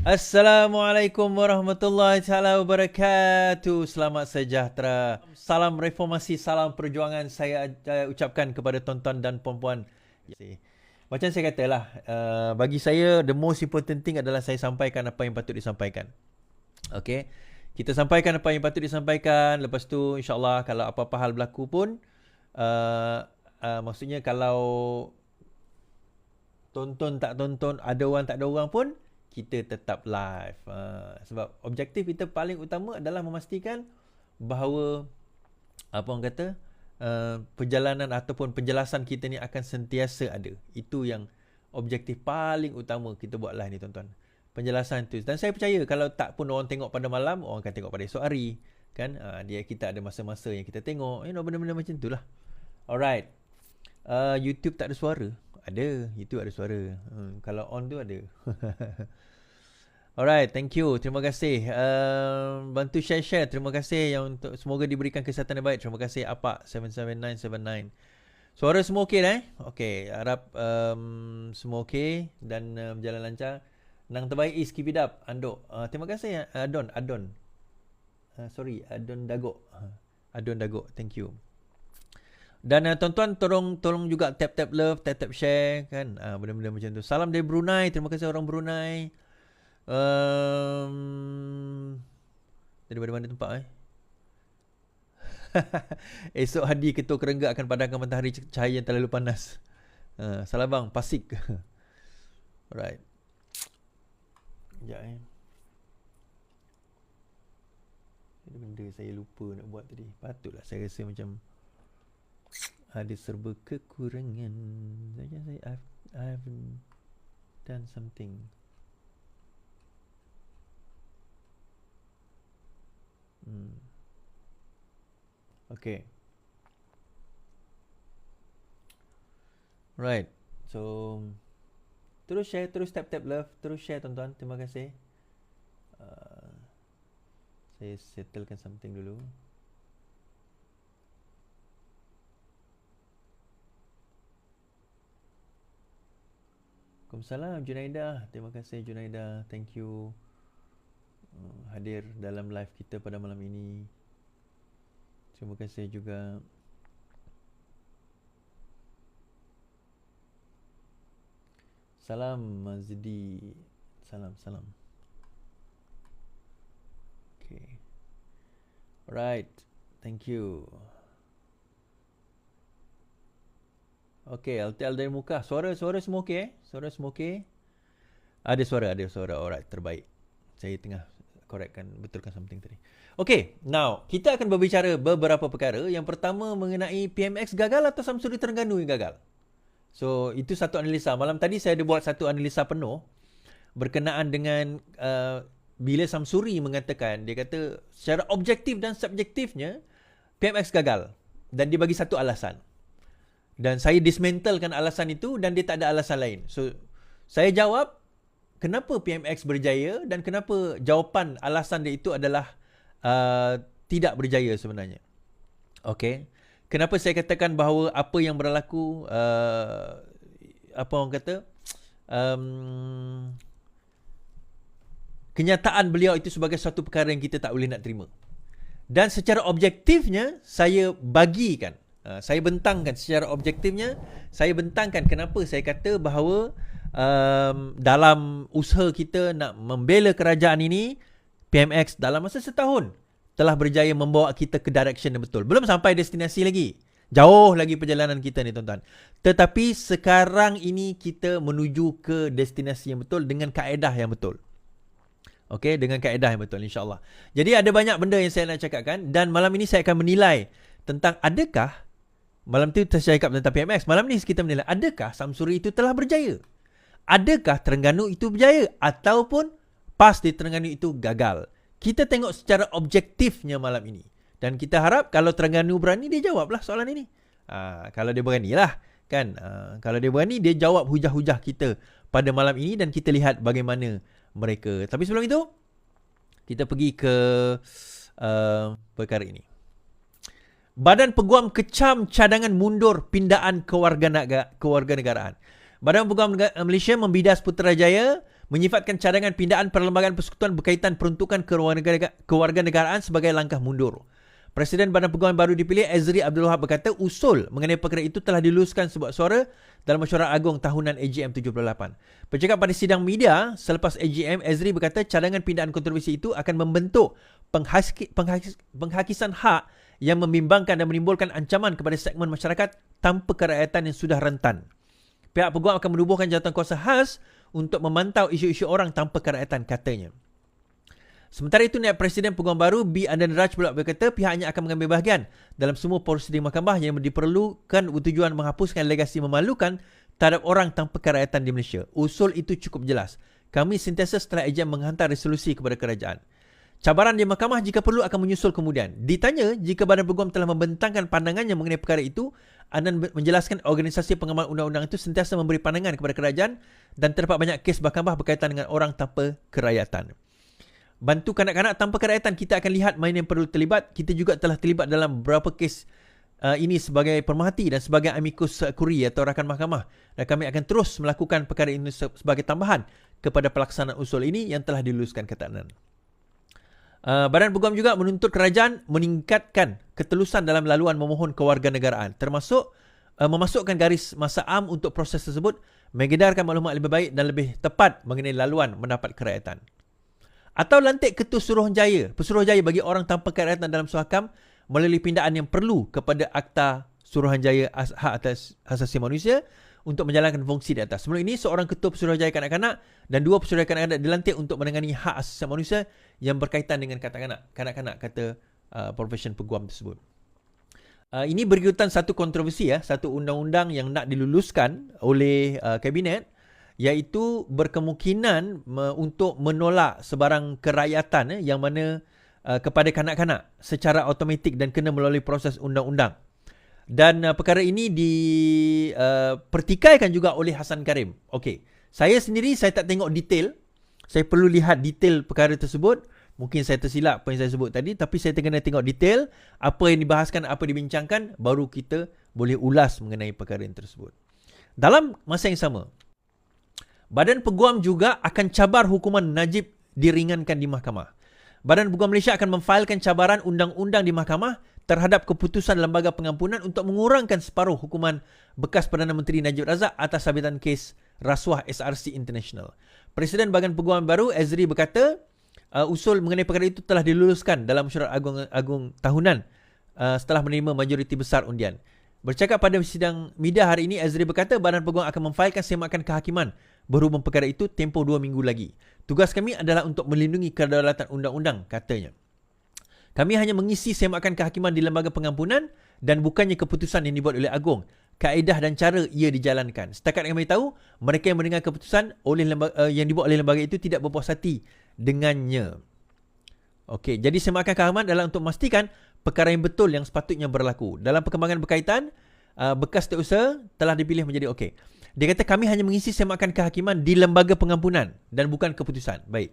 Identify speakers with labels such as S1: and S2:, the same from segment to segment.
S1: Assalamualaikum warahmatullahi taala wabarakatuh. Selamat sejahtera. Salam reformasi, salam perjuangan saya ucapkan kepada tuan-tuan dan puan-puan. Macam saya katalah, bagi saya the most important thing adalah saya sampaikan apa yang patut disampaikan. Okey. Kita sampaikan apa yang patut disampaikan. Lepas tu insya-Allah kalau apa-apa hal berlaku pun maksudnya kalau tonton tak tonton, ada orang tak ada orang pun kita tetap live. Sebab objektif kita paling utama adalah memastikan bahawa apa orang kata perjalanan ataupun penjelasan kita ni akan sentiasa ada. Itu yang objektif paling utama kita buat live ni tuan-tuan. Penjelasan tu. Dan saya percaya kalau tak pun orang tengok pada malam, orang akan tengok pada esok hari. Kan? Dia kita ada masa-masa yang kita tengok. Benda-benda macam tu lah. Alright. YouTube tak ada suara. Ada. YouTube ada suara. Kalau on tu ada. Alright, thank you. Terima kasih. Bantu share-share. Terima kasih yang untuk semoga diberikan kesihatan yang baik. Terima kasih Apak 77979. Suara semua okey dah Okey, harap semua okey dan berjalan lancar. Nang terbaik is keep it up. Andok. Terima kasih Adon. Adon Dagok. Adon Dagok. Thank you. Dan tuan-tuan tolong juga tap love, tap share kan. Benda-benda macam tu. Salam dari Brunei. Terima kasih orang Brunei. Daripada mana tempat Esok hari Ketua Kerengga akan padamkan matahari cahaya yang terlalu panas. Salah bang, Pasik. Alright. Sekejap Ada benda saya lupa nak buat tadi. Patutlah saya rasa macam ada serba kekurangan. I haven't done something. Okay. Right. So terus share, terus tap love, terus share tuan-tuan. Terima kasih. Saya settlekan something dulu. Waalaikumsalam Junaidah. Terima kasih Junaidah. Thank you hadir dalam live kita pada malam ini. Terima kasih juga salam Mazdi. Salam. Okay. Alright. Thank you. Okay, LTL dari muka. Suara semua okey Suara semua okey? Ada suara. Alright, terbaik. Saya tengah betulkan something tadi. Okay, now kita akan berbicara beberapa perkara. Yang pertama mengenai PMX gagal atau Samsuri Terengganu yang gagal. So, itu satu analisa. Malam tadi saya ada buat satu analisa penuh berkenaan dengan bila Samsuri mengatakan, dia kata secara objektif dan subjektifnya PMX gagal. Dan dia bagi satu alasan. Dan saya dismantlekan alasan itu dan dia tak ada alasan lain. So, saya jawab kenapa PMX berjaya dan kenapa jawapan alasan dia itu adalah tidak berjaya sebenarnya. Okay. Kenapa saya katakan bahawa apa yang berlaku, apa orang kata, kenyataan beliau itu sebagai satu perkara yang kita tak boleh nak terima. Dan secara objektifnya, saya bagikan. Saya bentangkan secara objektifnya, saya bentangkan kenapa saya kata bahawa dalam usaha kita nak membela kerajaan ini, PMX dalam masa setahun telah berjaya membawa kita ke direction yang betul. Belum sampai destinasi lagi. Jauh lagi perjalanan kita ni tuan-tuan. Tetapi sekarang ini kita menuju ke destinasi yang betul dengan kaedah yang betul. Okey, dengan kaedah yang betul insya-Allah. Jadi ada banyak benda yang saya nak cakapkan dan malam ini saya akan menilai tentang adakah malam tu saya cakap tentang PMX. Malam ni kita menilai adakah Samsuri itu telah berjaya? Adakah Terengganu itu berjaya ataupun PAS di Terengganu itu gagal? Kita tengok secara objektifnya malam ini. Dan kita harap kalau Terengganu berani, dia jawablah soalan ini. Kalau dia beranilah. Kan? Kalau dia berani, dia jawab hujah-hujah kita pada malam ini dan kita lihat bagaimana mereka. Tapi sebelum itu, kita pergi ke perkara ini. Badan Peguam kecam cadangan mundur pindaan kewarganegaraan. Badan Peguam Malaysia membidas Putrajaya menyifatkan cadangan pindaan perlembagaan persekutuan berkaitan peruntukan kewarganegaraan sebagai langkah mundur. Presiden Badan Peguam baru dipilih Azri Abdul Wahab berkata usul mengenai perkara itu telah diluluskan sebuah suara dalam mesyuarat agung tahunan AGM 78. Bercakap pada sidang media selepas AGM, Azri berkata cadangan pindaan kontroversi itu akan membentuk penghakisan hak yang membimbangkan dan menimbulkan ancaman kepada segmen masyarakat tanpa kerakyatan yang sudah rentan. Pihak peguam akan menubuhkan jawatankuasa khas untuk memantau isu-isu orang tanpa kerakyatan, katanya. Sementara itu, Naib Presiden Peguam Baru B. Andan Raj pula berkata pihaknya akan mengambil bahagian dalam semua prosedur mahkamah yang diperlukan bertujuan menghapuskan legasi memalukan terhadap orang tanpa kerakyatan di Malaysia. Usul itu cukup jelas. Kami sentiasa setelah AGM menghantar resolusi kepada kerajaan. Cabaran di mahkamah jika perlu akan menyusul kemudian. Ditanya jika Badan Peguam telah membentangkan pandangannya mengenai perkara itu, Andan menjelaskan organisasi pengamal undang-undang itu sentiasa memberi pandangan kepada kerajaan dan terdapat banyak kes mahkamah berkaitan dengan orang tanpa kerakyatan. Bantu kanak-kanak tanpa kerakyatan, kita akan lihat mana yang perlu terlibat. Kita juga telah terlibat dalam beberapa kes ini sebagai pemerhati dan sebagai amicus curiae atau rakan mahkamah. Dan kami akan terus melakukan perkara ini sebagai tambahan kepada pelaksanaan usul ini yang telah diluluskan, kata Andan. Badan Peguam juga menuntut kerajaan meningkatkan ketelusan dalam laluan memohon kewarganegaraan, termasuk memasukkan garis masa am untuk proses tersebut, mengedarkan maklumat lebih baik dan lebih tepat mengenai laluan mendapat kerakyatan. Atau lantik ketua Pesuruhjaya bagi orang tanpa kerakyatan dalam suhakam melalui pindaan yang perlu kepada Akta Suruhanjaya Hak Atas Asasi Manusia untuk menjalankan fungsi di atas. Sebelum ini, seorang ketua Pesuruhjaya kanak-kanak dan 2 Pesuruhjaya kanak-kanak dilantik untuk menangani hak asasi manusia yang berkaitan dengan kanak-kanak, kata Profession Peguam tersebut. Ini berikutan satu kontroversi, satu undang-undang yang nak diluluskan oleh Kabinet, iaitu berkemungkinan untuk menolak sebarang kerakyatan yang mana kepada kanak-kanak secara automatik dan kena melalui proses undang-undang. Dan perkara ini dipertikaikan juga oleh Hassan Karim. Okey, saya sendiri saya tak tengok detail. Saya perlu lihat detail perkara tersebut. Mungkin saya tersilap apa yang saya sebut tadi, tapi saya kena tengok detail apa yang dibahaskan, apa dibincangkan, baru kita boleh ulas mengenai perkara tersebut. Dalam masa yang sama, Badan Peguam juga akan cabar hukuman Najib diringankan di mahkamah. Badan Peguam Malaysia akan memfailkan cabaran undang-undang di mahkamah terhadap keputusan Lembaga Pengampunan untuk mengurangkan separuh hukuman bekas Perdana Menteri Najib Razak atas sabitan kes rasuah SRC International. Presiden Badan Peguam Baru Azri berkata usul mengenai perkara itu telah diluluskan dalam mesyuarat agung tahunan setelah menerima majoriti besar undian. Bercakap pada sidang media hari ini, Azri berkata Badan Peguam akan memfailkan semakan kehakiman berhubung perkara itu tempoh 2 minggu lagi. Tugas kami adalah untuk melindungi kedaulatan undang-undang, katanya. Kami hanya mengisi semakan kehakiman di Lembaga Pengampunan dan bukannya keputusan yang dibuat oleh Agong. Kaedah dan cara ia dijalankan. Setakat kami tahu, mereka yang mendengar keputusan yang dibuat oleh lembaga itu tidak berpuas hati dengannya. Okey, jadi semakan kehakiman adalah untuk memastikan perkara yang betul yang sepatutnya berlaku. Dalam perkembangan berkaitan, bekas setiausaha telah dipilih menjadi okey. Dia kata kami hanya mengisi semakan kehakiman di Lembaga Pengampunan dan bukan keputusan. Baik.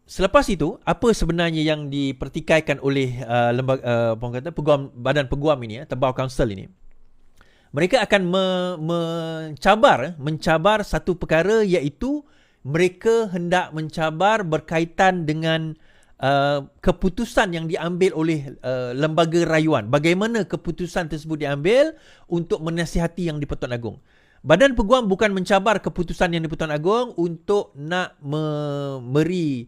S1: Selepas itu, apa sebenarnya yang dipertikaikan oleh Badan Peguam ini, atau Bar Council ini? Mereka akan mencabar satu perkara, iaitu mereka hendak mencabar berkaitan dengan keputusan yang diambil oleh lembaga rayuan. Bagaimana keputusan tersebut diambil untuk menasihati Yang di-Pertuan Agong. Badan Peguam bukan mencabar keputusan Yang di-Pertuan Agong untuk nak memberi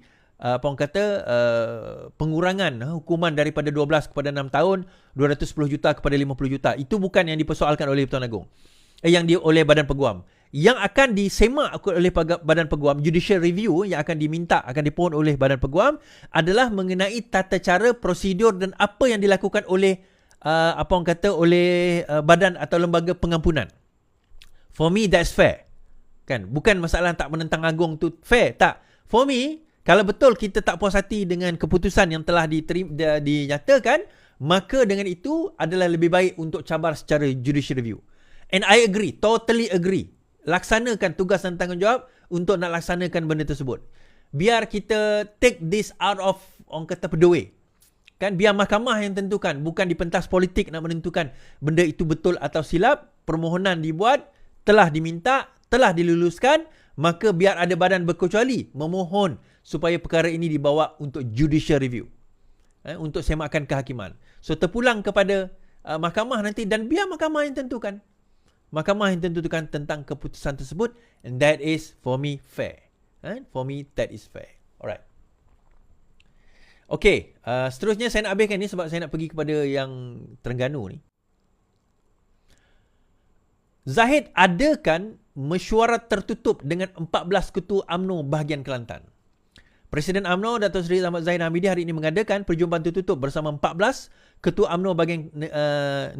S1: pengurangan hukuman daripada 12 kepada 6 tahun, 210 juta kepada 50 juta. Itu bukan yang dipersoalkan oleh Pertuan Agong. Oleh Badan Peguam. Yang akan disemak oleh Badan Peguam, judicial review yang akan dipohon oleh Badan Peguam adalah mengenai tata cara, prosedur dan apa yang dilakukan oleh badan atau lembaga pengampunan. For me, that's fair. Kan? Bukan masalah tak menentang Agong tu fair, tak. For me, kalau betul kita tak puas hati dengan keputusan yang telah dinyatakan, maka dengan itu adalah lebih baik untuk cabar secara judicial review. And I agree, totally agree. Laksanakan tugas dan tanggungjawab untuk nak laksanakan benda tersebut. Biar kita take this out of pedoi. Kan, biar mahkamah yang tentukan, bukan di pentas politik nak menentukan benda itu betul atau silap. Permohonan dibuat, telah diminta, telah diluluskan, maka biar ada badan berkecuali memohon supaya perkara ini dibawa untuk judicial review, untuk semakan kehakiman. So terpulang kepada mahkamah nanti, dan biar mahkamah yang tentukan. Mahkamah yang tentukan tentang keputusan tersebut, and that is for me fair. For me that is fair. Alright. Okay, seterusnya saya nak habiskan ni sebab saya nak pergi kepada yang Terengganu ni. Zahid adakan mesyuarat tertutup dengan 14 ketua UMNO bahagian Kelantan. Presiden UMNO Dato' Seri Ahmad Zahid Hamidi hari ini mengadakan perjumpaan tertutup bersama 14 ketua UMNO bahagian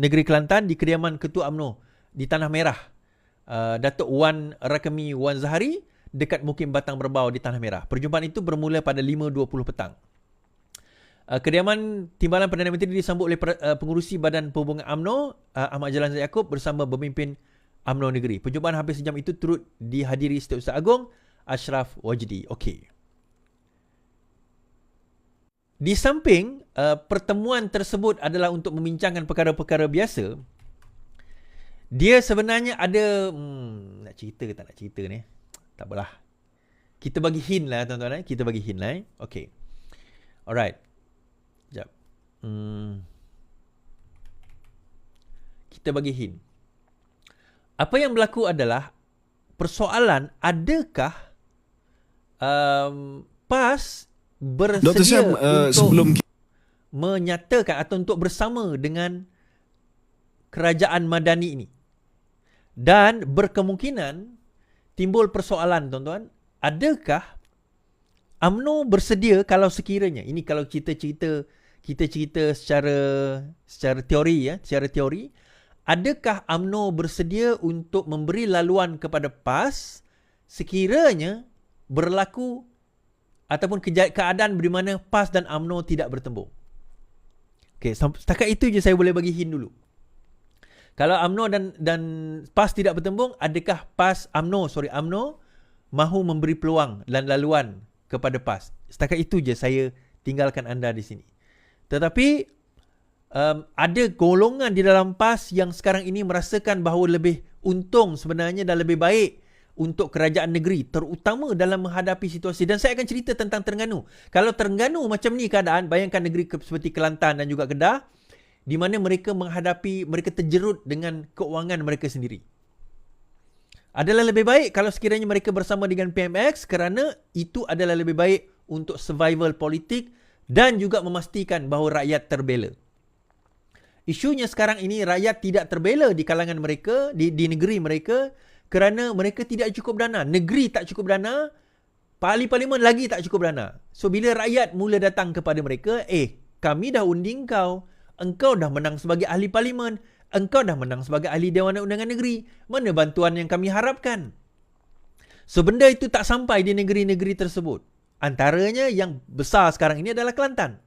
S1: negeri Kelantan di kediaman ketua UMNO di Tanah Merah, Datuk Wan Rakemi Wan Zahari, dekat Mukim Batang Berbau di Tanah Merah. Perjumpaan itu bermula pada 5.20 petang. Kediaman Timbalan Perdana Menteri disambut oleh pengurusi Badan Perhubungan UMNO, Ahmad Jalan Zahid Yaakob, bersama pemimpin UMNO Negeri. Perjumpaan hampir sejam itu turut dihadiri Setiausaha Agong Ashraf Wajdi. Okey. Di samping pertemuan tersebut adalah untuk membincangkan perkara-perkara biasa, dia sebenarnya ada nak cerita ke tak nak cerita ni? Tak apalah. Kita bagi hint lah tuan-tuan. Kita bagi hint lah. Okey. Alright. Sekejap. Kita bagi hint. Apa yang berlaku adalah persoalan adakah PAS bersedia
S2: Dr. Syam,
S1: untuk menyatakan atau untuk bersama dengan kerajaan Madani ini. Dan berkemungkinan timbul persoalan tuan-tuan, adakah UMNO bersedia kalau sekiranya, ini kalau kita cerita secara teori ya, secara teori, adakah UMNO bersedia untuk memberi laluan kepada PAS sekiranya berlaku ataupun keadaan di mana PAS dan UMNO tidak bertembung? Okey, setakat itu je saya boleh bagi hint dulu. Kalau UMNO dan PAS tidak bertembung, adakah UMNO mahu memberi peluang dan laluan kepada PAS? Setakat itu je saya tinggalkan anda di sini. Tetapi ada golongan di dalam PAS yang sekarang ini merasakan bahawa lebih untung sebenarnya dan lebih baik untuk kerajaan negeri, terutama dalam menghadapi situasi. Dan saya akan cerita tentang Terengganu. Kalau Terengganu macam ni keadaan, bayangkan negeri seperti Kelantan dan juga Kedah, di mana mereka terjerut dengan keuangan mereka sendiri. Adalah lebih baik kalau sekiranya mereka bersama dengan PMX, kerana itu adalah lebih baik untuk survival politik dan juga memastikan bahawa rakyat terbela. Isunya sekarang ini rakyat tidak terbela di kalangan mereka, di negeri mereka, kerana mereka tidak cukup dana. Negeri tak cukup dana, parlimen lagi tak cukup dana. So bila rakyat mula datang kepada mereka, kami dah undi engkau dah menang sebagai ahli parlimen, engkau dah menang sebagai ahli Dewan Undangan Negeri, mana bantuan yang kami harapkan? So benda itu tak sampai di negeri-negeri tersebut. Antaranya yang besar sekarang ini adalah Kelantan.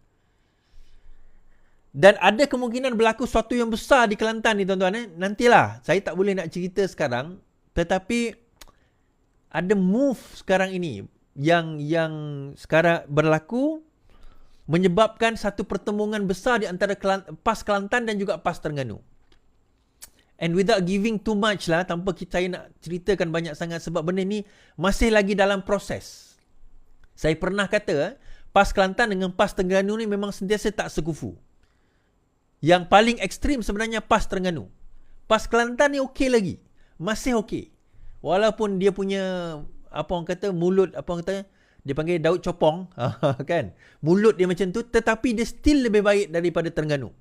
S1: Dan ada kemungkinan berlaku sesuatu yang besar di Kelantan ni tuan-tuan. Nantilah, saya tak boleh nak cerita sekarang. Tetapi ada move sekarang ini yang sekarang berlaku, menyebabkan satu pertemuan besar di antara PAS Kelantan dan juga PAS Terengganu. And without giving too much lah, tanpa saya nak ceritakan banyak sangat, sebab benda ni masih lagi dalam proses. Saya pernah kata, PAS Kelantan dengan PAS Terengganu ni memang sentiasa tak sekufu. Yang paling ekstrim sebenarnya PAS Terengganu. PAS Kelantan ni okey lagi. Masih okey. Walaupun dia punya, mulut, dia panggil Daud Copong, kan? Mulut dia macam tu, tetapi dia still lebih baik daripada Terengganu.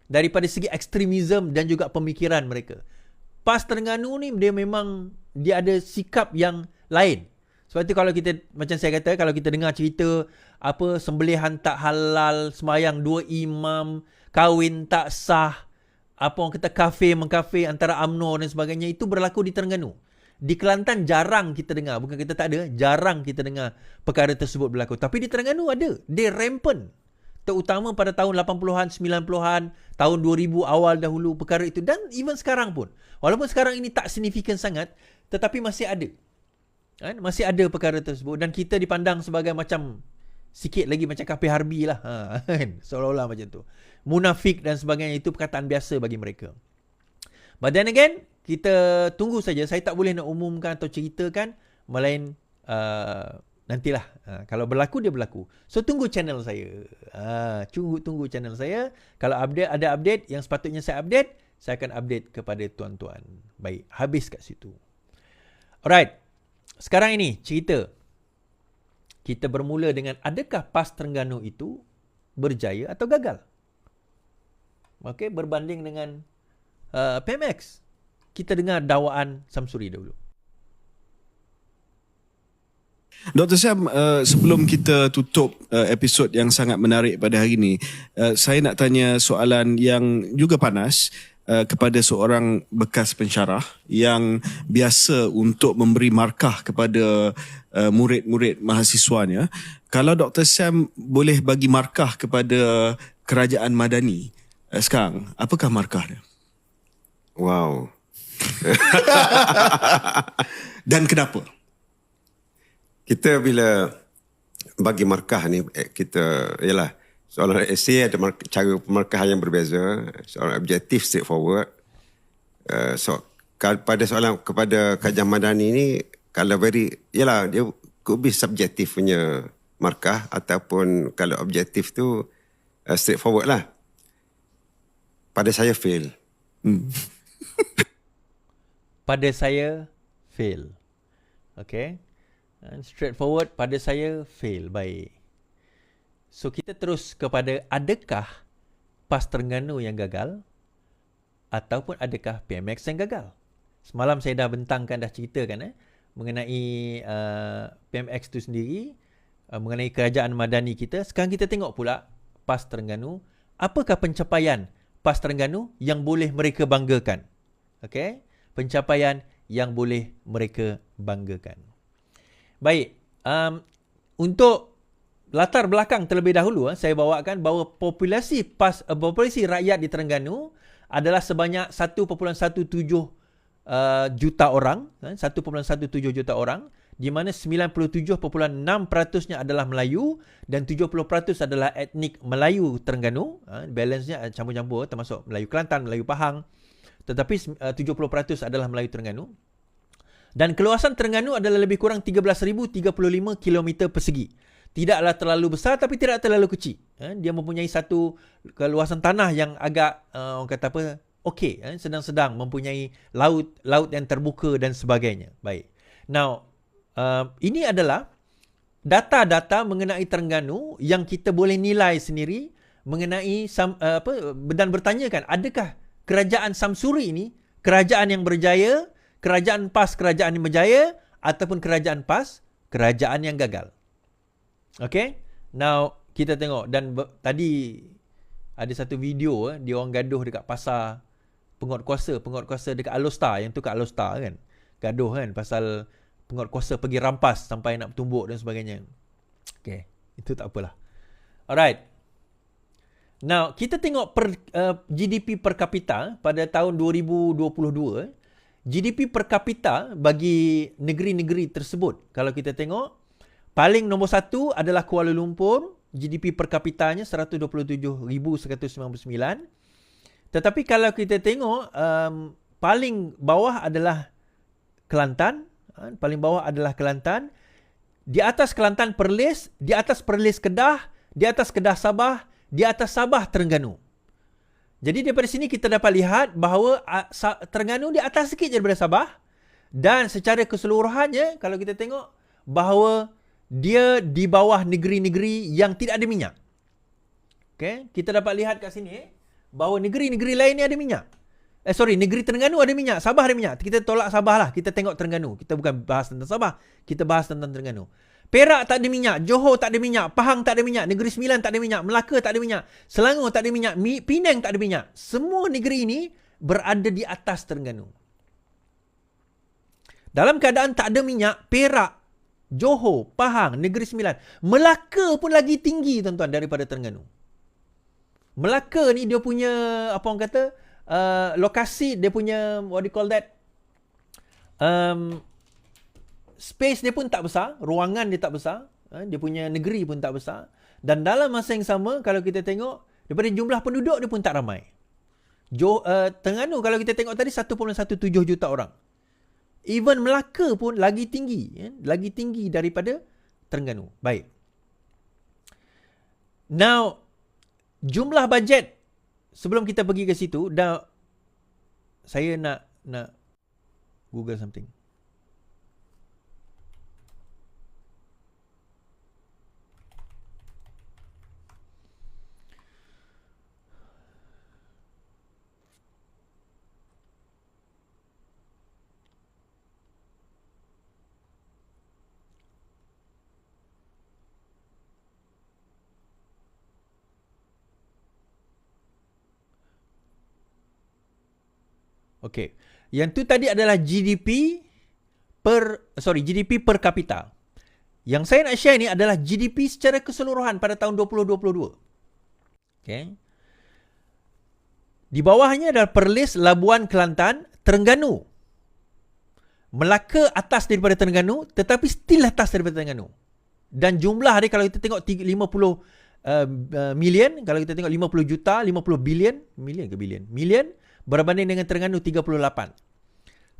S1: Daripada segi ekstremisme dan juga pemikiran mereka. PAS Terengganu ni dia ada sikap yang lain. Sebab tu kalau kita, macam saya kata, kalau kita dengar cerita sembelihan tak halal, sembahyang 2 imam, kahwin tak sah, kafe mengkafe antara UMNO dan sebagainya, itu berlaku di Terengganu. Di Kelantan jarang kita dengar, bukan kita tak ada, jarang kita dengar perkara tersebut berlaku. Tapi di Terengganu ada, dia rampant. Terutama pada tahun 80-an, 90-an, tahun 2000 awal dahulu perkara itu, dan even sekarang pun. Walaupun sekarang ini tak signifikan sangat, tetapi masih ada. Masih ada perkara tersebut, dan kita dipandang sebagai macam sikit lagi macam kafe harbi lah, seolah-olah macam tu. Munafik dan sebagainya, itu perkataan biasa bagi mereka. But then again, kita tunggu saja. Saya tak boleh nak umumkan atau ceritakan, melain nantilah. Kalau berlaku, dia berlaku. So, tunggu channel saya. Tunggu channel saya. Kalau ada update yang sepatutnya saya update, saya akan update kepada tuan-tuan. Baik, habis kat situ. Alright. Sekarang ini, cerita. Kita bermula dengan, adakah PAS Terengganu itu berjaya atau gagal? Okey, berbanding dengan PMX. Kita dengar dakwaan Samsuri dahulu.
S2: Dr. Syam, sebelum kita tutup episod yang sangat menarik pada hari ini, saya nak tanya soalan yang juga panas kepada seorang bekas pensyarah yang biasa untuk memberi markah kepada murid-murid mahasiswanya. Kalau Dr. Syam boleh bagi markah kepada Kerajaan Madani sekarang, apakah markah dia?
S3: Wow.
S2: Dan kenapa?
S3: Kita bila bagi markah ni, kita, yalah, soalan essay ada cara pemarkahan yang berbeza, soalan objektif straightforward. Pada soalan kepada Kerajaan Madani ni, kalau yalah, dia could be subjektif punya markah, ataupun kalau objektif tu straightforward lah. Pada saya fail.
S1: Pada saya fail. Okay. Straightforward, pada saya fail. Baik. So, kita terus kepada, adakah PAS Terengganu yang gagal ataupun adakah PMX yang gagal? Semalam saya dah bentangkan, dah ceritakan mengenai PMX itu sendiri, mengenai Kerajaan Madani kita. Sekarang kita tengok pula PAS Terengganu. Apakah pencapaian PAS Terengganu yang boleh mereka banggakan? Okay? Pencapaian yang boleh mereka banggakan. Baik, untuk latar belakang terlebih dahulu, saya bawakan bahawa populasi rakyat di Terengganu adalah sebanyak 1.17 juta orang, 1.17 juta orang, di mana 97.6%-nya adalah Melayu dan 70% adalah etnik Melayu Terengganu. Balance-nya campur-campur, termasuk Melayu Kelantan, Melayu Pahang, tetapi 70% adalah Melayu Terengganu. Dan keluasan Terengganu adalah lebih kurang 13,035 km persegi. Tidaklah terlalu besar tapi tidak terlalu kecil. Dia mempunyai satu keluasan tanah yang agak, orang kata apa, okey, sedang-sedang, mempunyai laut yang terbuka dan sebagainya. Baik. Now, ini adalah data-data mengenai Terengganu yang kita boleh nilai sendiri mengenai dan bertanyakan, adakah Kerajaan Samsuri ini kerajaan yang berjaya, kerajaan PAS kerajaan yang berjaya, ataupun kerajaan PAS kerajaan yang gagal? Okay. Now, kita tengok. Dan tadi ada satu video, dia orang gaduh dekat pasar penguatkuasa dekat Alostar. Yang tu kat Alostar kan. Gaduh kan pasal penguatkuasa pergi rampas sampai nak bertumbuk dan sebagainya. Okay. Itu tak apalah. Alright. Now, kita tengok GDP per kapita pada tahun 2022. GDP per kapita bagi negeri-negeri tersebut, kalau kita tengok, paling nombor satu adalah Kuala Lumpur. GDP per kapitanya 127,199. Tetapi kalau kita tengok, paling bawah adalah Kelantan. Paling bawah adalah Kelantan. Di atas Kelantan Perlis, di atas Perlis Kedah, di atas Kedah Sabah, di atas Sabah Terengganu. Jadi daripada sini kita dapat lihat bahawa Terengganu di atas sikit daripada Sabah, dan secara keseluruhannya kalau kita tengok bahawa dia di bawah negeri-negeri yang tidak ada minyak. Okay? Kita dapat lihat kat sini bahawa negeri-negeri lain ni ada minyak. Negeri Terengganu ada minyak, Sabah ada minyak. Kita tolak Sabah lah, kita tengok Terengganu. Kita bukan bahas tentang Sabah, kita bahas tentang Terengganu. Perak tak ada minyak, Johor tak ada minyak, Pahang tak ada minyak, Negeri Sembilan tak ada minyak, Melaka tak ada minyak, Selangor tak ada minyak, Penang tak ada minyak. Semua negeri ini berada di atas Terengganu. Dalam keadaan tak ada minyak, Perak, Johor, Pahang, Negeri Sembilan, Melaka pun lagi tinggi tuan-tuan daripada Terengganu. Melaka ni dia punya, apa orang kata, lokasi, dia punya, what do you call that, space dia pun tak besar, ruangan dia tak besar, dia punya negeri pun tak besar, dan dalam masa yang sama kalau kita tengok daripada jumlah penduduk dia pun tak ramai. Terengganu kalau kita tengok tadi 1.17 juta orang. Even Melaka pun lagi tinggi, lagi tinggi daripada Terengganu. Baik. Now, jumlah bajet sebelum kita pergi ke situ, saya nak Google something. Okey. Yang tu tadi adalah GDP per kapita. Yang saya nak share ni adalah GDP secara keseluruhan pada tahun 2022. Okey. Di bawahnya adalah Perlis, Labuan, Kelantan, Terengganu. Melaka atas daripada Terengganu tetapi still atas daripada Terengganu. Dan jumlah dia kalau kita tengok 50 million, kalau kita tengok 50 juta, 50 billion, million berbanding dengan Terengganu 38.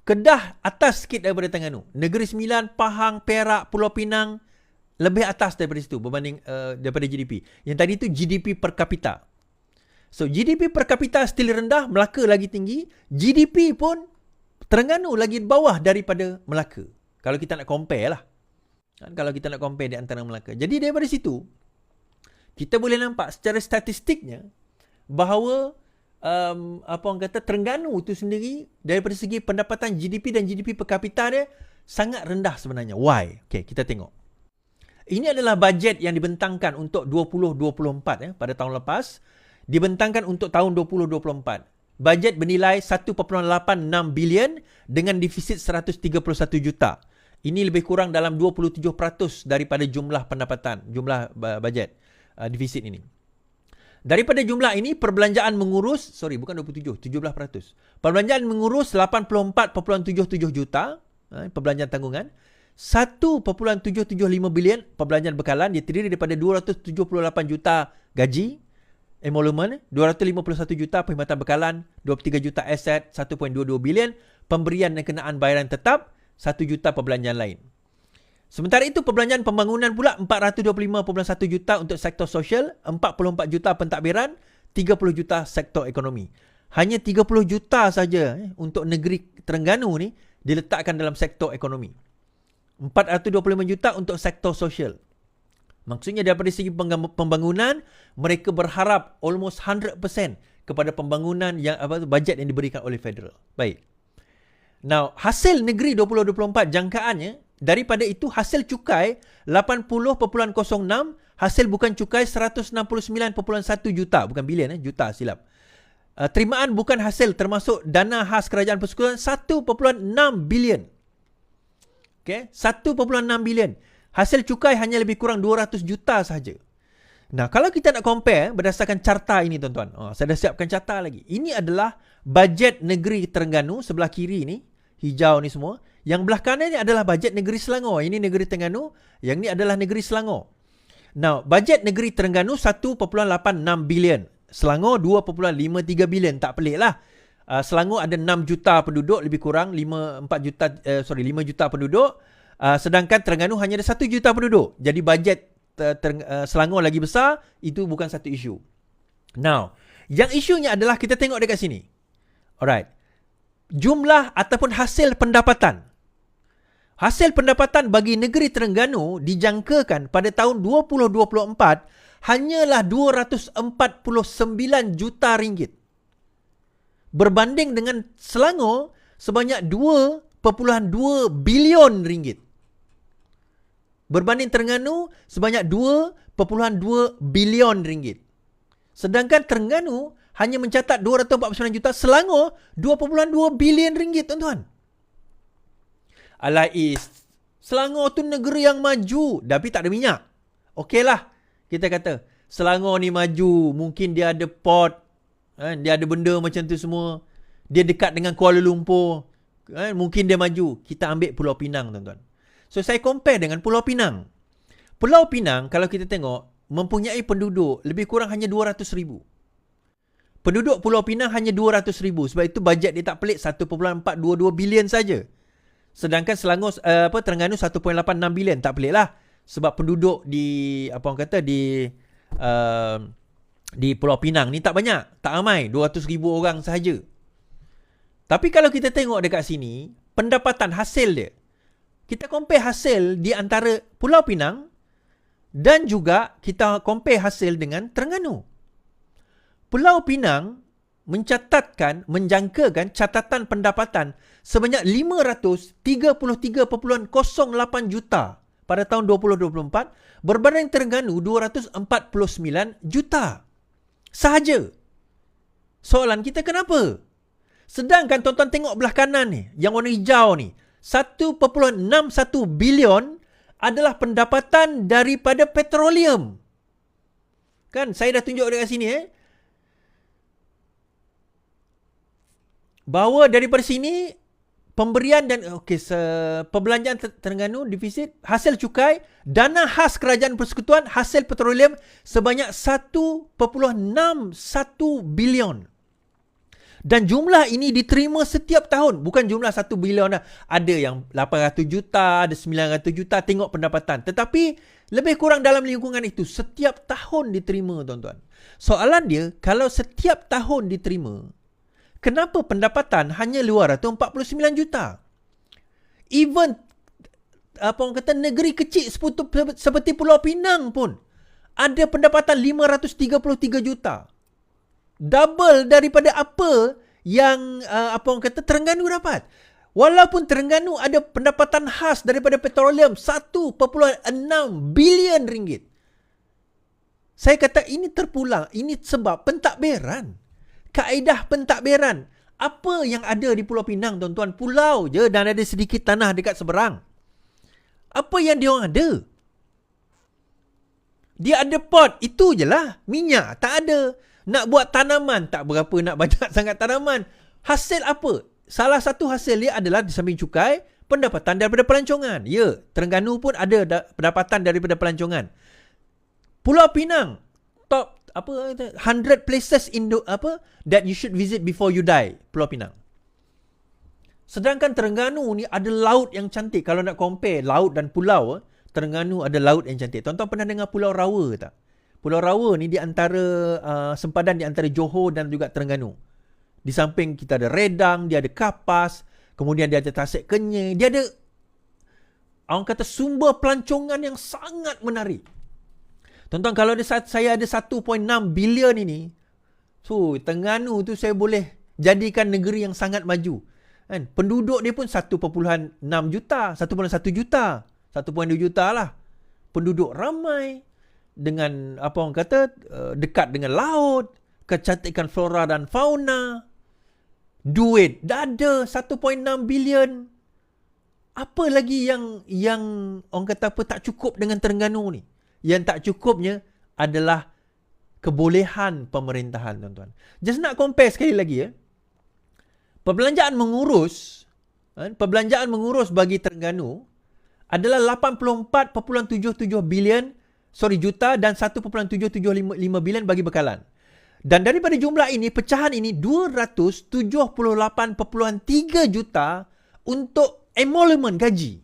S1: Kedah atas sikit daripada Terengganu. Negeri Sembilan, Pahang, Perak, Pulau Pinang lebih atas daripada situ berbanding daripada GDP. Yang tadi tu GDP per kapita. So GDP per kapita still rendah, Melaka lagi tinggi, GDP pun Terengganu lagi bawah daripada Melaka. Kalau kita nak compare lah. Kalau kita nak compare di antara Melaka. Jadi daripada situ kita boleh nampak secara statistiknya bahawa apa orang kata Terengganu tu sendiri daripada segi pendapatan GDP dan GDP per kapita dia sangat rendah sebenarnya. Why? Okey, kita tengok. Ini adalah bajet yang dibentangkan untuk 2024 pada tahun lepas, dibentangkan untuk tahun 2024. Bajet bernilai 1.86 bilion dengan defisit 131 juta. Ini lebih kurang dalam 27% daripada jumlah pendapatan, jumlah bajet defisit ini. Daripada jumlah ini, perbelanjaan mengurus, 17%. Perbelanjaan mengurus 84.77 juta, perbelanjaan tanggungan. 1.775 bilion perbelanjaan bekalan, dia terdiri daripada 278 juta gaji, emolument, 251 juta perkhidmatan bekalan, 23 juta aset, 1.22 bilion, pemberian dan kenaan bayaran tetap, 1 juta perbelanjaan lain. Sementara itu, perbelanjaan pembangunan pula 425.1 juta untuk sektor sosial, 44 juta pentadbiran, 30 juta sektor ekonomi. Hanya 30 juta saja untuk negeri Terengganu ni diletakkan dalam sektor ekonomi. 425 juta untuk sektor sosial. Maksudnya daripada segi pembangunan, mereka berharap almost 100% kepada pembangunan yang bajet yang diberikan oleh federal. Baik. Now, hasil negeri 2024 jangkaannya, daripada itu hasil cukai 80.06, hasil bukan cukai 169.1 juta, bukan bilion, juta silap. Terimaan bukan hasil termasuk dana khas kerajaan persekutuan 1.6 bilion. Okay, 1.6 bilion. Hasil cukai hanya lebih kurang 200 juta sahaja. Nah, kalau kita nak compare berdasarkan carta ini tuan-tuan. Saya dah siapkan carta lagi. Ini adalah bajet negeri Terengganu sebelah kiri ni, hijau ni semua. Yang belah kanan ni adalah bajet negeri Selangor. Ini negeri Terengganu, yang ni adalah negeri Selangor. Now, bajet negeri Terengganu 1.86 bilion. Selangor 2.53 bilion. Tak pelik lah. Selangor ada 6 juta penduduk lebih kurang, 5 juta penduduk. Sedangkan Terengganu hanya ada 1 juta penduduk. Jadi bajet Selangor lagi besar, itu bukan satu isu. Now, yang isunya adalah kita tengok dekat sini. Alright. Jumlah ataupun hasil pendapatan. Hasil pendapatan bagi negeri Terengganu dijangkakan pada tahun 2024 hanyalah 249 juta ringgit. Berbanding dengan Selangor sebanyak 2.2 bilion ringgit. Berbanding Terengganu sebanyak 2.2 bilion ringgit. Sedangkan Terengganu hanya mencatat 249 juta, Selangor 2.2 bilion ringgit, tuan-tuan. Alais, Selangor tu negeri yang maju, tapi tak ada minyak. Okeylah, kita kata Selangor ni maju, mungkin dia ada port, dia ada benda macam tu semua. Dia dekat dengan Kuala Lumpur, mungkin dia maju. Kita ambil Pulau Pinang, tuan-tuan. So, saya compare dengan Pulau Pinang. Pulau Pinang, kalau kita tengok, mempunyai penduduk lebih kurang hanya 200,000. Penduduk Pulau Pinang hanya 200,000. Sebab itu bajet dia tak pelik 1.422 bilion saja. Sedangkan Selangor Terengganu 1.86 bilion, tak pelik lah. Sebab penduduk di di Pulau Pinang ni tak banyak, tak ramai, 200,000 orang sahaja. Tapi kalau kita tengok dekat sini, pendapatan hasil dia, kita compare hasil di antara Pulau Pinang dan juga kita compare hasil dengan Terengganu. Pulau Pinang menjangkakan catatan pendapatan sebanyak 533.08 juta pada tahun 2024 berbanding Terengganu 249 juta sahaja. Soalan kita kenapa? Sedangkan tuan-tuan tengok belah kanan ni, yang warna hijau ni, 1.61 bilion adalah pendapatan daripada petroleum. Kan saya dah tunjuk dekat sini bahawa daripada sini pemberian dan perbelanjaan Terengganu defisit, hasil cukai, dana khas kerajaan persekutuan, hasil petroleum sebanyak 1.61 bilion. Dan jumlah ini diterima setiap tahun. Bukan jumlah 1 bilion dah. Ada yang 800 juta, ada 900 juta, tengok pendapatan. Tetapi lebih kurang dalam lingkungan itu. Setiap tahun diterima, tuan-tuan. Soalan dia, kalau setiap tahun diterima, kenapa pendapatan hanya 249 juta? Even negeri kecil seperti Pulau Pinang pun ada pendapatan 533 juta. Double daripada apa yang Terengganu dapat. Walaupun Terengganu ada pendapatan khas daripada petroleum 1.6 bilion ringgit. Saya kata ini terpulang, ini sebab pentadbiran. Kaedah pentadbiran. Apa yang ada di Pulau Pinang, tuan-tuan? Pulau je dan ada sedikit tanah dekat seberang. Apa yang dia orang ada? Dia ada port, itu je lah. Minyak tak ada. Nak buat tanaman, tak berapa nak banyak sangat tanaman. Hasil apa? Salah satu hasil dia adalah di samping cukai, pendapatan daripada pelancongan. Ya, Terengganu pun ada pendapatan daripada pelancongan. Pulau Pinang, top 100 places that you should visit before you die. Pulau Pinang. Sedangkan Terengganu ni ada laut yang cantik. Kalau nak compare laut dan pulau, Terengganu ada laut yang cantik. Tuan-tuan pernah dengar Pulau Rawa tak? Pulau Rawa ni di antara sempadan di antara Johor dan juga Terengganu. Di samping kita ada Redang, dia ada Kapas, kemudian dia ada Tasik Kenyir, dia ada orang kata sumber pelancongan yang sangat menarik. Tuan-tuan, kalau saya ada 1.6 bilion ini, so Terengganu tu saya boleh jadikan negeri yang sangat maju. Kan? Penduduk dia pun 1.6 juta, 1.1 juta, 1.2 juta lah. Penduduk ramai, dengan dekat dengan laut, kecantikan flora dan fauna, duit dah ada 1.6 bilion. Apa lagi yang orang kata tak cukup dengan Terengganu ni? Yang tak cukupnya adalah kebolehan pemerintahan, tuan-tuan. Just nak compare sekali lagi Perbelanjaan mengurus bagi Terengganu adalah 84.77 bilion juta dan 1.775 bilion bagi bekalan. Dan daripada jumlah ini, pecahan ini 278.3 juta untuk emolument gaji.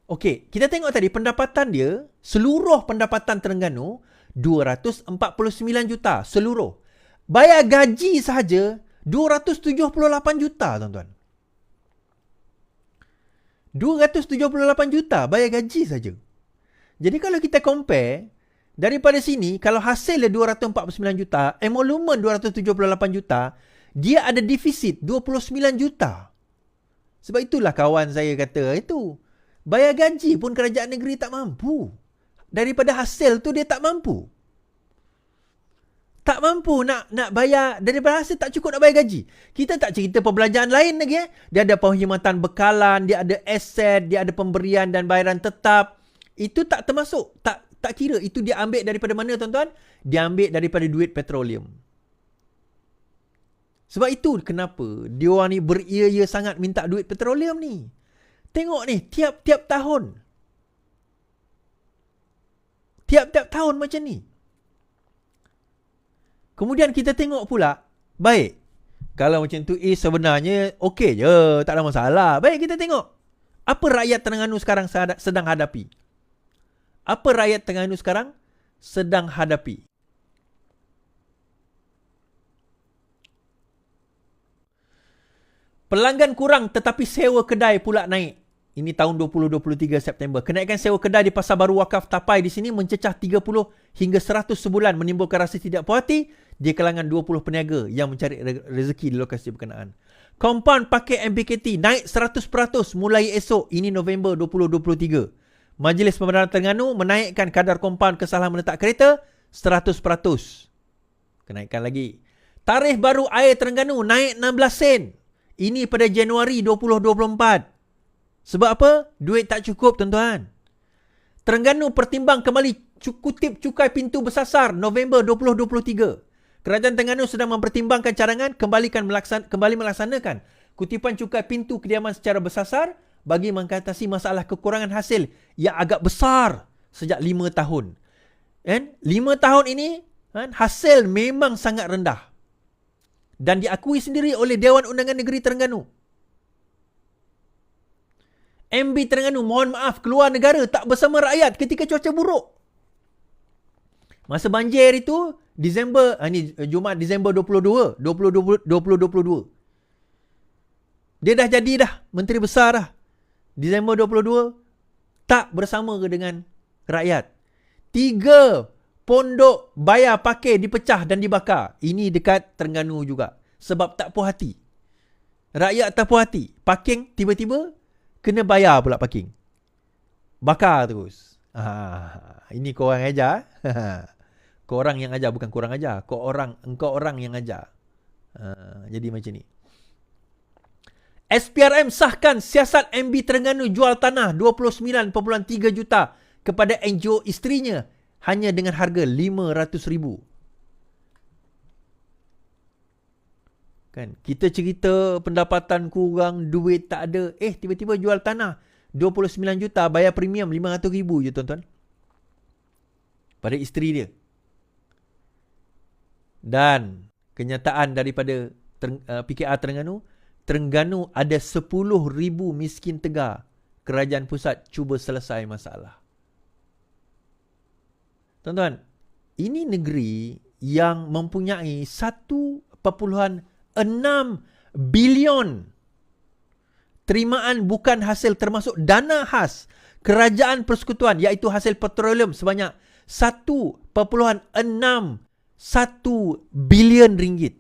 S1: Okey, kita tengok tadi pendapatan dia, seluruh pendapatan Terengganu 249 juta seluruh. Bayar gaji sahaja 278 juta, tuan-tuan. 278 juta bayar gaji saja. Jadi kalau kita compare, daripada sini, kalau hasilnya 249 juta, emolument 278 juta, dia ada defisit 29 juta. Sebab itulah kawan saya kata, itu, bayar gaji pun kerajaan negeri tak mampu. Daripada hasil tu dia tak mampu. Tak mampu nak bayar, daripada hasil tak cukup nak bayar gaji. Kita tak cerita perbelanjaan lain lagi. Dia ada perkhidmatan bekalan, dia ada aset, dia ada pemberian dan bayaran tetap. Itu tak termasuk, tak kira. Itu dia ambil daripada mana, tuan-tuan? Dia ambil daripada duit petroleum. Sebab itu kenapa diorang ni beria-ia sangat minta duit petroleum ni. Tengok ni, tiap-tiap tahun. Tiap-tiap tahun macam ni. Kemudian kita tengok pula, baik, kalau macam tu sebenarnya okey je, tak ada masalah. Baik, kita tengok apa rakyat Terengganu sekarang sedang hadapi. Apa rakyat Terengganu sekarang sedang hadapi? Pelanggan kurang tetapi sewa kedai pula naik. Ini tahun 2023 September. Kenaikan sewa kedai di Pasar Baru Wakaf Tapai di sini mencecah 30 hingga 100 sebulan, menimbulkan rasa tidak puas hati di kalangan 20 peniaga yang mencari rezeki di lokasi berkenaan. Kompaun pakai MBKT naik 100% mulai esok. Ini November 2023. Majlis Pembenaran Terengganu menaikkan kadar kompaun kesalahan meletak kereta 100%. Kenaikan lagi. Tarikh baru air Terengganu naik 16 sen. Ini pada Januari 2024. Sebab apa? Duit tak cukup, tuan-tuan. Terengganu pertimbang kembali kutip cukai pintu bersasar November 2023. Kerajaan Terengganu sedang mempertimbangkan cadangan kembali melaksanakan kutipan cukai pintu kediaman secara bersasar bagi mengatasi masalah kekurangan hasil yang agak besar sejak 5 tahun. 5 tahun ini hasil memang sangat rendah. Dan diakui sendiri oleh Dewan Undangan Negeri Terengganu. MB Terengganu mohon maaf keluar negara tak bersama rakyat ketika cuaca buruk. Masa banjir itu Jumaat Disember 2022. Dia dah jadi dah menteri besar dah. Disember 22 tak bersama dengan rakyat. 3 pondok bayar pakai dipecah dan dibakar. Ini dekat Terengganu juga. Sebab tak puas hati. Rakyat tak puas hati. Parking tiba-tiba kena bayar pula parking. Bakar terus. Ini korang ajar. Korang yang ajar, bukan korang ajar. Engkau orang yang ajar. Jadi macam ni. SPRM sahkan siasat MB Terengganu jual tanah 29.3 juta kepada NGO isterinya hanya dengan harga RM500,000. Kan, kita cerita pendapatan kurang, duit tak ada. Tiba-tiba jual tanah 29 juta, bayar premium 500,000 je, tuan-tuan. Pada isteri dia. Dan kenyataan daripada PKR Terengganu ada 10,000 miskin tegar. Kerajaan pusat cuba selesai masalah. Tuan-tuan, ini negeri yang mempunyai 1.6 bilion terimaan bukan hasil termasuk dana khas kerajaan persekutuan iaitu hasil petroleum sebanyak 1.61 bilion ringgit.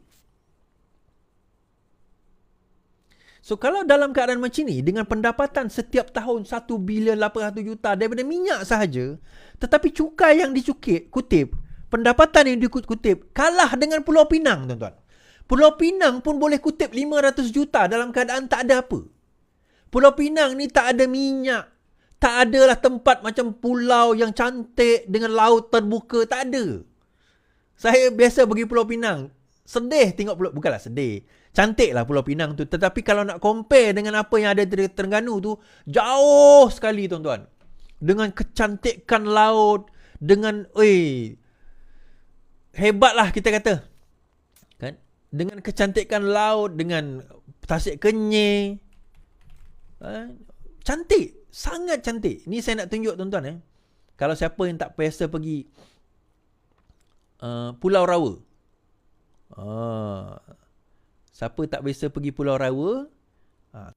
S1: So kalau dalam keadaan macam ni dengan pendapatan setiap tahun 1.8 bilion daripada minyak sahaja, tetapi cukai yang dikutip, pendapatan yang dikutip kalah dengan Pulau Pinang, tuan-tuan. Pulau Pinang pun boleh kutip 500 juta dalam keadaan tak ada apa. Pulau Pinang ni tak ada minyak. Tak adalah tempat macam pulau yang cantik dengan laut terbuka. Tak ada. Saya biasa pergi Pulau Pinang. Sedih tengok pulau. Bukanlah sedih. Cantiklah Pulau Pinang tu. Tetapi kalau nak compare dengan apa yang ada di Terengganu tu, jauh sekali, tuan-tuan. Dengan kecantikan laut. Dengan, hebatlah kita kata. Dengan kecantikan laut, dengan Tasik Kenyir. Cantik. Sangat cantik. Ni saya nak tunjuk, tuan-tuan. Kalau siapa yang tak biasa pergi Pulau Rawa. Siapa tak biasa pergi Pulau Rawa,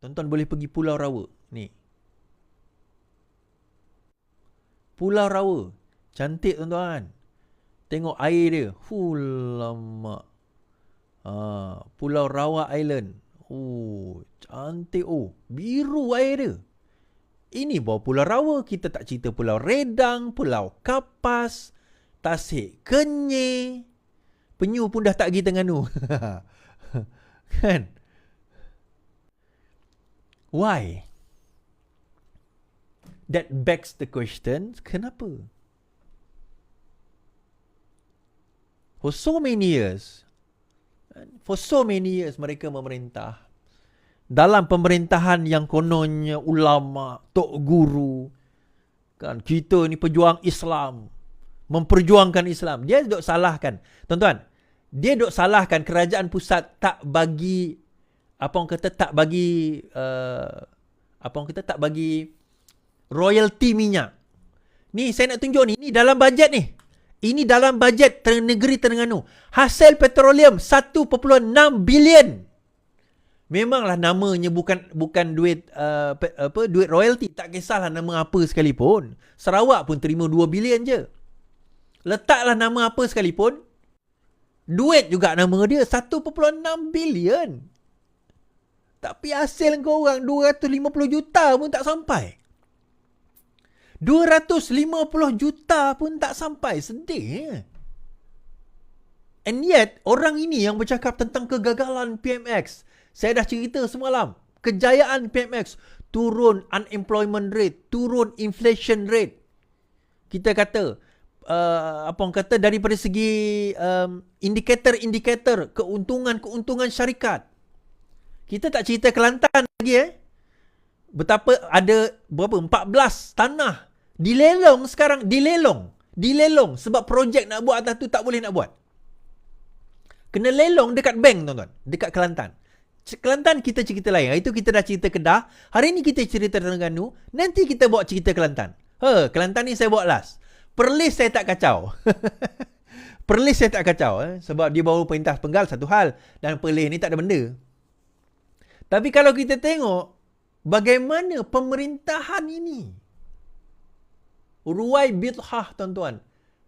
S1: tuan-tuan boleh pergi Pulau Rawa. Ni. Pulau Rawa. Cantik, tuan-tuan. Tengok air dia. Lama. Pulau Rawa Island. Cantik. Biru air dia. Ini bawa Pulau Rawa. Kita tak cerita Pulau Redang, Pulau Kapas, Tasik Kenyir. Penyu pun dah tak pergi Terengganu. Kan? Why? That begs the question, kenapa? For so many years mereka memerintah. Dalam pemerintahan yang kononnya ulama, tok guru, kan, kita ni pejuang Islam, memperjuangkan Islam. Dia duk salahkan. Tuan-tuan, dia dok salahkan kerajaan pusat tak bagi apa orang kata tak bagi tak bagi royalty minyak. Ni saya nak tunjuk ni dalam bajet ni. Ini dalam bajet negeri Terengganu. Hasil petroleum 1.6 bilion. Memanglah namanya bukan duit duit royalty, tak kisahlah nama apa sekalipun. Sarawak pun terima 2 bilion je. Letaklah nama apa sekalipun, duit juga nama dia 1.6 bilion. Tapi hasil kau orang 250 juta pun tak sampai. 250 juta pun tak sampai. Sedih. And yet, orang ini yang bercakap tentang kegagalan PMX. Saya dah cerita semalam. Kejayaan PMX. Turun unemployment rate. Turun inflation rate. Kita kata, apa orang kata, daripada segi indikator-indikator keuntungan syarikat. Kita tak cerita Kelantan lagi betapa ada berapa 14 tanah dilelong sekarang, dilelong sebab projek nak buat atas tu tak boleh nak buat. Kena lelong dekat bank tuan-tuan, dekat Kelantan. Kelantan kita cerita lain. Itu kita dah cerita Kedah. Hari ni kita cerita Terengganu, nanti kita bawa cerita Kelantan. Kelantan ni saya bawa last. Perlis saya tak kacau. Perlis saya tak kacau sebab dia baru perintah penggal satu hal dan Perlis ni tak ada benda. Tapi kalau kita tengok bagaimana pemerintahan ini, Ruwai Bid'ah tuan-tuan,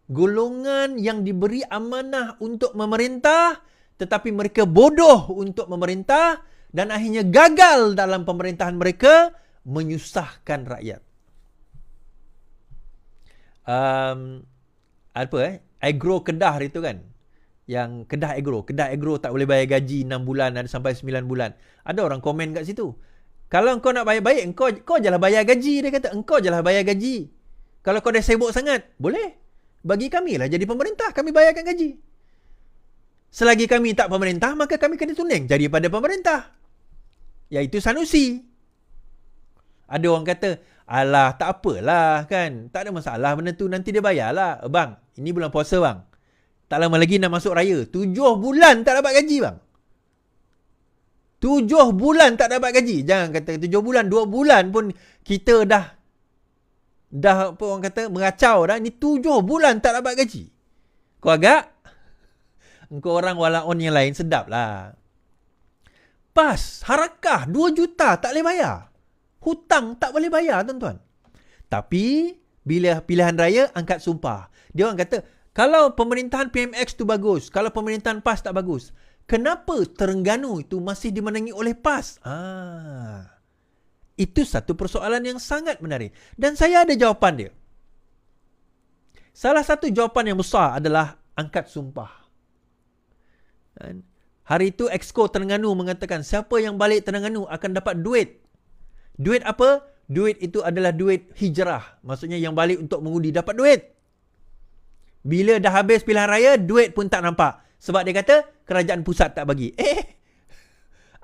S1: golongan yang diberi amanah untuk memerintah tetapi mereka bodoh untuk memerintah dan akhirnya gagal dalam pemerintahan mereka, menyusahkan rakyat. Agro Kedah itu kan, yang Kedah Agro tak boleh bayar gaji 6 bulan, ada sampai 9 bulan. Ada orang komen kat situ, kalau engkau nak bayar baik, engkau je lah bayar gaji. Dia kata, engkau je lah bayar gaji. Kalau kau dah sibuk sangat, boleh. Bagi kami lah jadi pemerintah, kami bayarkan gaji. Selagi kami tak pemerintah, maka kami kena tunding jadi pada pemerintah. Iaitu Sanusi. Ada orang kata, alah tak apalah kan, tak ada masalah benda tu, nanti dia bayarlah. Bang, ini bulan puasa bang. Tak lama lagi nak masuk raya. 7 bulan tak dapat gaji bang. 7 bulan tak dapat gaji. Jangan kata 7 bulan, 2 bulan pun kita dah apa orang kata mengacau dah. Ni 7 bulan tak dapat gaji. Kau agak? Engkau orang walaon yang lain sedap lah. PAS, Harakah 2 juta tak boleh bayar. Hutang tak boleh bayar tuan-tuan. Tapi bila pilihan raya angkat sumpah. Dia orang kata, kalau pemerintahan PMX tu bagus, kalau pemerintahan PAS tak bagus, kenapa Terengganu itu masih dimenangi oleh PAS? Itu satu persoalan yang sangat menarik. Dan saya ada jawapan dia. Salah satu jawapan yang besar adalah angkat sumpah. Hari itu Exco Terengganu mengatakan, siapa yang balik Terengganu akan dapat duit. Duit apa? Duit itu adalah duit hijrah. Maksudnya yang balik untuk mengundi dapat duit. Bila dah habis pilihan raya, duit pun tak nampak. Sebab dia kata, kerajaan pusat tak bagi.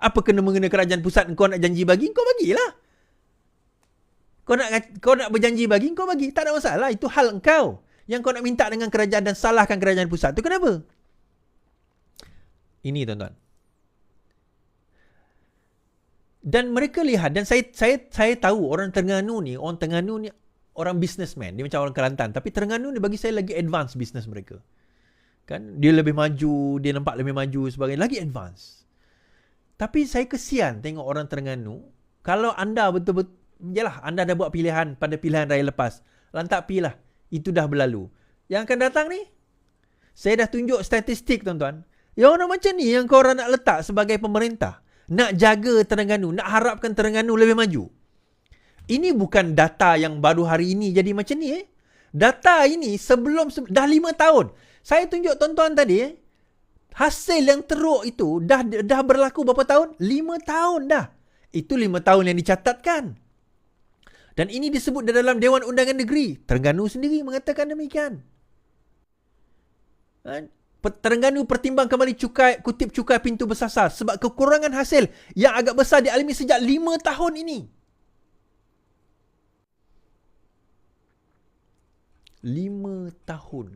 S1: Apa kena mengena kerajaan pusat? Kau nak janji bagi, kau bagilah. Kau nak berjanji bagi, kau bagi. Tak ada masalah. Itu hal engkau. Yang kau nak minta dengan kerajaan dan salahkan kerajaan pusat. Itu kenapa? Ini tuan-tuan. Dan mereka lihat, dan saya tahu orang Terengganu ni orang businessman. Dia macam orang Kelantan. Tapi Terengganu ni bagi saya lagi advance business mereka. Kan? Dia lebih maju, dia nampak lebih maju sebagainya. Lagi advance. Tapi saya kesian tengok orang Terengganu. Kalau anda betul-betul, yalah, anda dah buat pilihan pada pilihan raya lepas. Lantak pilih lah. Itu dah berlalu. Yang akan datang ni, saya dah tunjuk statistik tuan-tuan. Yang orang macam ni yang kau orang nak letak sebagai pemerintah. Nak jaga Terengganu, nak harapkan Terengganu lebih maju. Ini bukan data yang baru hari ini jadi macam ni. Data ini dah 5 tahun. Saya tunjuk tuan-tuan tadi. Hasil yang teruk itu dah berlaku berapa tahun? 5 tahun dah. Itu 5 tahun yang dicatatkan. Dan ini disebut dalam Dewan Undangan Negeri. Terengganu sendiri mengatakan demikian. Terengganu pertimbang kembali kutip cukai pintu bersasar sebab kekurangan hasil yang agak besar dialami sejak 5 tahun ini. 5 tahun.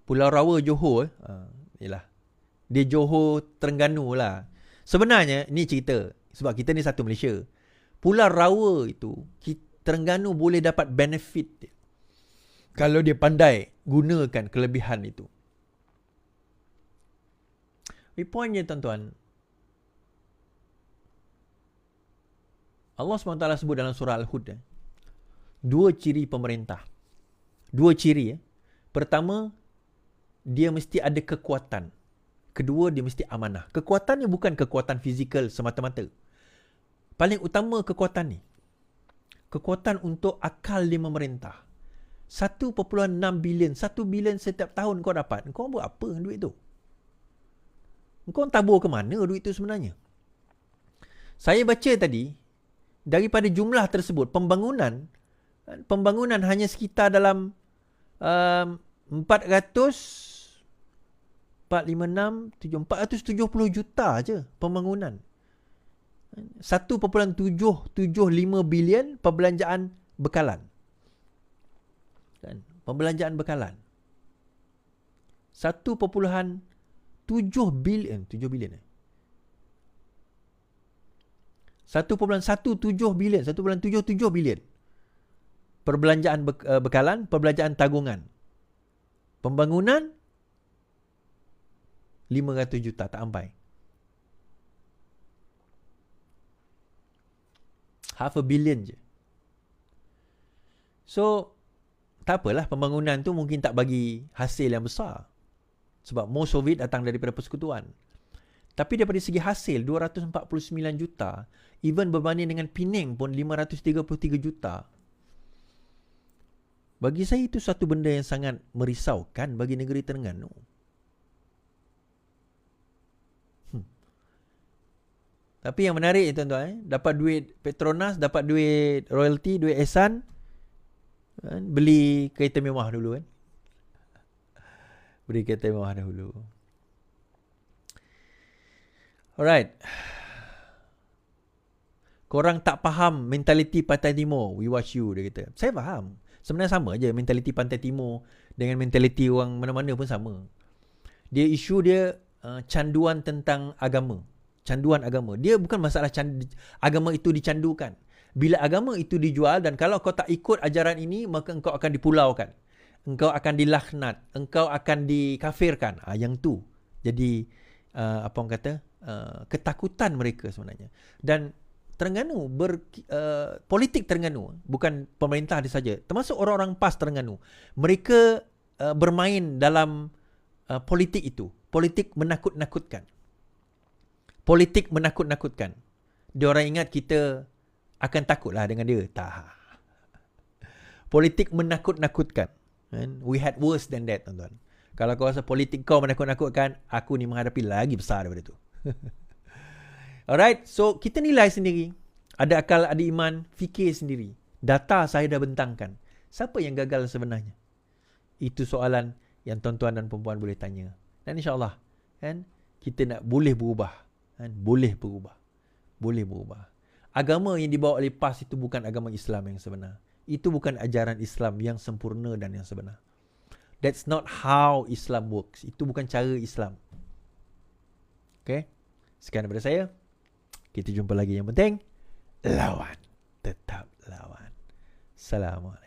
S1: Pulau Rawa Johor, yalah. Dia Johor Terengganu lah. Sebenarnya ni cerita sebab kita ni satu Malaysia. Pulau Rawa itu Terengganu boleh dapat benefit dia kalau dia pandai gunakan kelebihan itu. Pointnya tuan-tuan, Allah SWT sebut dalam surah Al-Hud, dua ciri pemerintah. Dua ciri. Pertama, dia mesti ada kekuatan. Kedua, dia mesti amanah. Kekuatannya bukan kekuatan fizikal semata-mata. Paling utama kekuatan ni. Kekuatan untuk akal dia memerintah. 1.6 bilion. 1 bilion setiap tahun kau dapat. Kau buat apa dengan duit tu? Kau tabur ke mana duit tu sebenarnya? Saya baca tadi, daripada jumlah tersebut, pembangunan hanya sekitar dalam 470 juta je pembangunan. 1.775 bilion perbelanjaan bekalan. Pembelanjaan bekalan. 1.7 bilion. 1.17 bilion. Perbelanjaan bekalan, perbelanjaan tanggungan. Pembangunan 500 juta, tak sampai. $500 million je. So, tak apalah pembangunan tu mungkin tak bagi hasil yang besar. Sebab most of it datang daripada persekutuan. Tapi daripada segi hasil, 249 juta, even berbanding dengan Penang pun 533 juta. Bagi saya itu satu benda yang sangat merisaukan bagi negeri Terengganu. Tapi yang menarik tuan-tuan, dapat duit Petronas, dapat duit royalty, duit Ehsan, beli kereta mewah dulu kan. Beli kereta mewah dahulu. Alright. Korang tak faham mentaliti Pantai Timur, we watch you, dia kata. Saya faham. Sebenarnya sama je mentaliti Pantai Timur dengan mentaliti orang mana-mana pun sama. Dia isu dia canduan tentang agama. Canduan agama. Dia bukan masalah agama itu dicandukan. Bila agama itu dijual dan kalau kau tak ikut ajaran ini, maka engkau akan dipulaukan. Engkau akan dilaknat. Engkau akan dikafirkan. Yang tu. Jadi, apa orang kata? Ketakutan mereka sebenarnya. Dan Terengganu, politik Terengganu, bukan pemerintah dia saja, termasuk orang-orang PAS Terengganu, mereka bermain dalam politik itu. Politik menakut-nakutkan. Politik menakut-nakutkan. Dia orang ingat kita akan takutlah dengan dia. Tak. Politik menakut-nakutkan. We had worse than that, tuan-tuan. Kalau kau rasa politik kau menakut-nakutkan, aku ni menghadapi lagi besar daripada tu. Alright, so kita nilai sendiri. Ada akal, ada iman, fikir sendiri. Data saya dah bentangkan. Siapa yang gagal sebenarnya? Itu soalan yang tuan-tuan dan perempuan boleh tanya. Dan insyaAllah, kan, kita nak boleh berubah. Boleh berubah. Boleh berubah. Agama yang dibawa oleh PAS itu bukan agama Islam yang sebenar. Itu bukan ajaran Islam yang sempurna dan yang sebenar. That's not how Islam works. Itu bukan cara Islam. Okay? Sekian daripada saya. Kita jumpa lagi. Yang penting, lawan. Tetap lawan. Assalamualaikum.